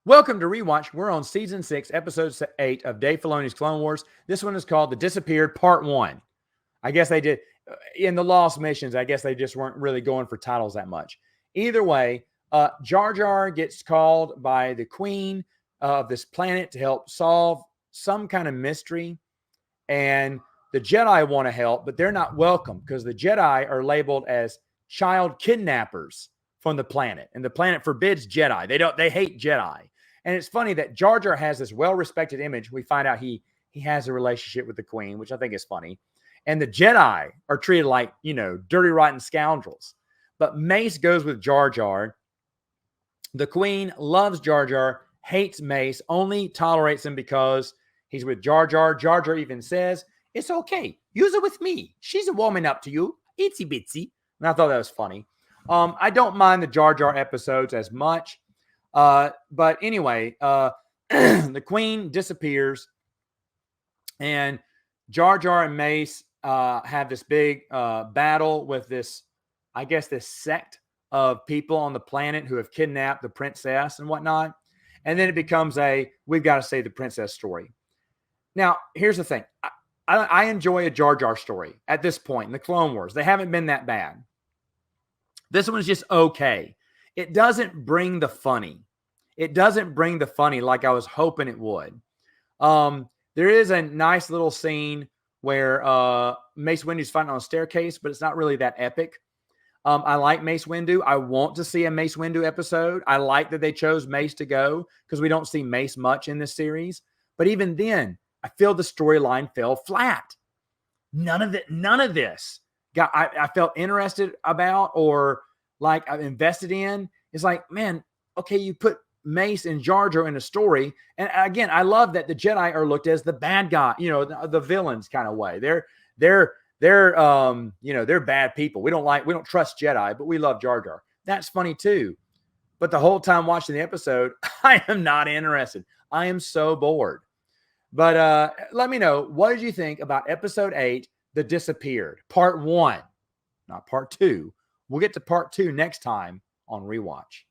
Welcome to Rewatch. We're on season 6, episode 8 of Dave Filoni's Clone Wars. This one is called The Disappeared Part 1. I guess they did, in the Lost Missions, I guess they just weren't really going for titles that much. Either way, Jar Jar gets called by the queen of this planet to help solve some kind of mystery. And the Jedi want to help, but they're not welcome because the Jedi are labeled as child kidnappers from the planet. And the planet forbids Jedi. They hate Jedi. And it's funny that Jar Jar has this well-respected image. We find out he has a relationship with the queen, which I think is funny. And the Jedi are treated like, dirty, rotten scoundrels. But Mace goes with Jar Jar. The queen loves Jar Jar, hates Mace, only tolerates him because he's with Jar Jar. Jar Jar even says, "It's okay. Use it with me. She's warming up to you. Itsy bitsy." And I thought that was funny. I don't mind the Jar Jar episodes as much. But anyway, the queen disappears and Jar Jar and Mace have this big battle with this sect of people on the planet who have kidnapped the princess and whatnot. And then it becomes we've got to save the princess story. Now, here's the thing. I enjoy a Jar Jar story at this point in the Clone Wars. They haven't been that bad. This one's just okay. It doesn't bring the funny. It doesn't bring the funny like I was hoping it would. There is a nice little scene where Mace Windu's fighting on a staircase, but it's not really that epic. I like Mace Windu. I want to see a Mace Windu episode. I like that they chose Mace to go because we don't see Mace much in this series. But even then, I feel the storyline fell flat. None of this I felt interested about or like I've invested in. It's like, man, okay, you put Mace and Jar Jar in a story. And again, I love that the Jedi are looked as the bad guy, the villains kind of way. They're bad people. We don't trust Jedi, but we love Jar Jar. That's funny too. But the whole time watching the episode, I am not interested. I am so bored. But let me know, what did you think about episode 8, The Disappeared, part 1, not part 2. We'll get to part 2 next time on Rewatch.